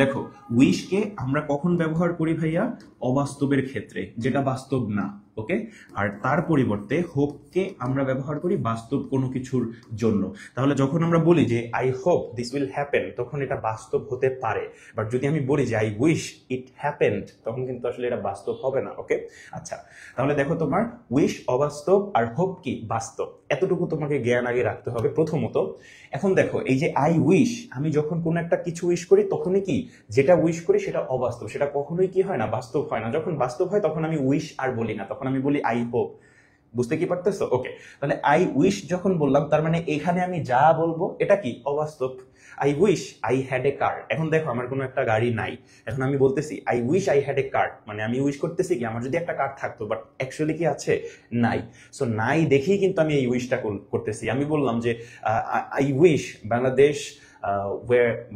দেখো, উইশকে আমরা কখন ব্যবহার করি ভাইয়া? অবাস্তবের ক্ষেত্রে, যেটা বাস্তব না। ওকে, আর তার পরিবর্তে হোপকে আমরা ব্যবহার করি বাস্তব কোনো কিছুর জন্য। তাহলে যখন আমরা বলি যে I hope this will happen, তখন এটা বাস্তব হতে পারে। বাট যদি আমি বলি যে আই উইশ ইট হ্যাপেন্ড, তখন কিন্তু আসলে এটা বাস্তব হবে না। ওকে, আচ্ছা, তাহলে দেখো তোমার উইশ অবাস্তব আর হোপ কি বাস্তব, এতটুকু তোমাকে জ্ঞান আগে রাখতে হবে প্রথমত। এখন দেখো, এই যে আই উইশ, আমি যখন কোনো একটা কিছু উইশ করি তখনই কি, যেটা উইশ করি সেটা অবাস্তব, সেটা কখনোই কি হয় না, বাস্তব হয় না। যখন বাস্তব হয় তখন আমি উইশ আর বলি না, তখন আমি বলি আই হোপ। বুঝতে কি পারতেছো? ওকে, তাহলে আই উইশ যখন বললাম, তার মানে এখানে আমি যা বলবো এটা কি অবাস্তব। I wish I had a car, এখন দেখো আমার কোনো একটা গাড়ি নাই, এখন আমি বলতেছি I wish I had a car, মানে আমি উইশ করতেছি কি আমার যদি একটা কার থাকতো, বাট অ্যাকচুয়ালি কি আছে, নাই। সো নাই দেখেই কিন্তু আমি এই উইশটা করতেছি। আমি বললাম যে I wish Bangladesh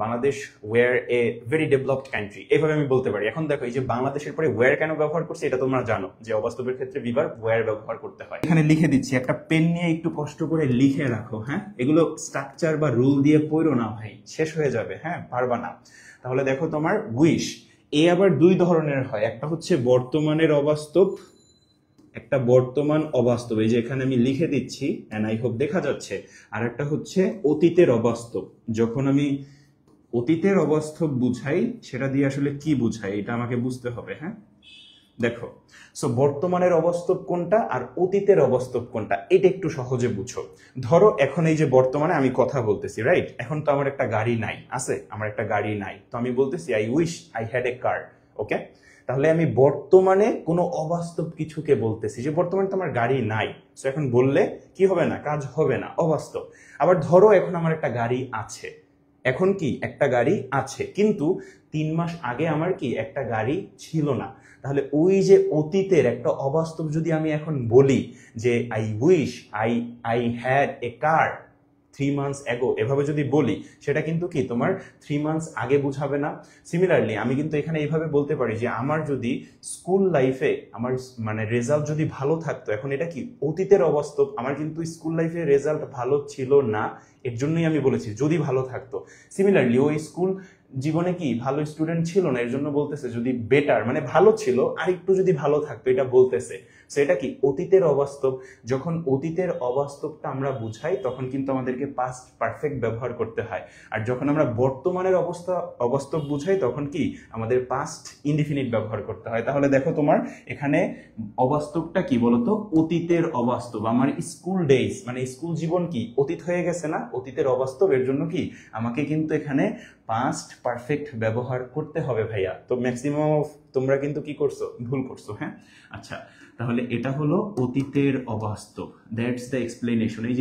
Bangladesh were a very developed country, এইভাবে আমি বলতে পারি। এখন দেখো, এই যে বাংলাদেশের পরে ওয়ার কেন ব্যবহার করছি এটা তোমরা জানো যে অবাস্তবের ক্ষেত্রে বিভার্ব ওয়ার ব্যবহার করতে হয়। এখানে লিখে দিচ্ছি, একটা পেন নিয়ে একটু কষ্ট করে লিখে রাখো। হ্যাঁ, এগুলো স্ট্রাকচার বা রুল দিয়ে পড়ো না ভাই, শেষ হয়ে যাবে। হ্যাঁ, পারবা না। তাহলে দেখো তোমার উইশ এ আবার দুই ধরনের হয়, একটা হচ্ছে বর্তমানের অবাস্তব, একটা বর্তমান অবাস্তব, এই যে এখানে আমি লিখে দিচ্ছি এন্ড আই হোপ দেখা যাচ্ছে। আর একটা হচ্ছে অতীতের অবাস্তব। যখন আমি অতীতের অবাস্তব বুঝাই, সেটা দিয়ে আসলে কি বুঝাই এটা আমাকে বুঝতে হবে। হ্যাঁ, দেখো, সো বর্তমানের অবাস্তব কোনটা আর অতীতের অবাস্তব কোনটা, এটা একটু সহজে বুঝো। ধরো এখন এই যে বর্তমানে আমি কথা বলতেছি, রাইট? এখন তো আমার একটা গাড়ি নাই, আছে আমার একটা গাড়ি নাই, তো আমি বলতেছি I wish I had a car. Okay, তাহলে আমি বর্তমানে কোনো অবাস্তব কিছুকে বলতেছি যে বর্তমানে তো আমার গাড়ি নাই, সো এখন বললে কি হবে না, কাজ হবে না, অবাস্তব। আবার ধরো এখন আমার একটা গাড়ি আছে, এখন কি একটা গাড়ি আছে, কিন্তু 3 মাস আগে আমার কি একটা গাড়ি ছিল না। তাহলে ওই যে অতীতের একটা অবাস্তব যদি আমি এখন বলি যে I wish I I had a car 3 months ago, এভাবে যদি বলি, সেটা কিন্তু কি তোমার 3 months আগে বুঝাবে না। সিমিলারলি আমি কিন্তু এখানে এইভাবে বলতে পারি যে আমার যদি স্কুল লাইফে আমার মানে রেজাল্ট যদি ভালো থাকতো, এখন এটা কি অতীতের অবাস্তব, আমার কিন্তু স্কুল লাইফে রেজাল্ট ভালো ছিল না, এর জন্যই আমি বলেছি যদি ভালো থাকতো। সিমিলারলি ওই স্কুল জীবনে কি ভালো স্টুডেন্ট ছিল না, এর জন্য বলতেছে যদি বেটার মানে ভালো ছিল আর একটু যদি ভালো থাকতো, এটা বলতেছে। সেটা কি অতীতের অবাস্তব। যখন অতীতের অবাস্তবটা আমরা বুঝাই তখন কিন্তু আমাদেরকে পাস্ট পারফেক্ট ব্যবহার করতে হয়। আর যখন আমরা বর্তমানের অবাস্তব বুঝাই তখন কি আমাদের পাস্ট ইনডিফিনিট ব্যবহার করতে হয়। তাহলে দেখো তোমার এখানে অবাস্তবটা কি বলতো, অতীতের অবাস্তব। আমার স্কুল ডেজ মানে স্কুল জীবন কি অতীত হয়ে গেছে না, অতীতের অবাস্তব, এর জন্য কি আমাকে কিন্তু এখানে পাস্ট পারফেক্ট ব্যবহার করতে হবে ভাইয়া। তো ম্যাক্সিমাম অফ তোমরা কিন্তু কি করছো, ভুল করছো। হ্যাঁ, আচ্ছা, তাহলে এটা হলো অতীতের অবাস্তব, দ্যাটস দ্য এক্সপ্লেনেশন। এই যে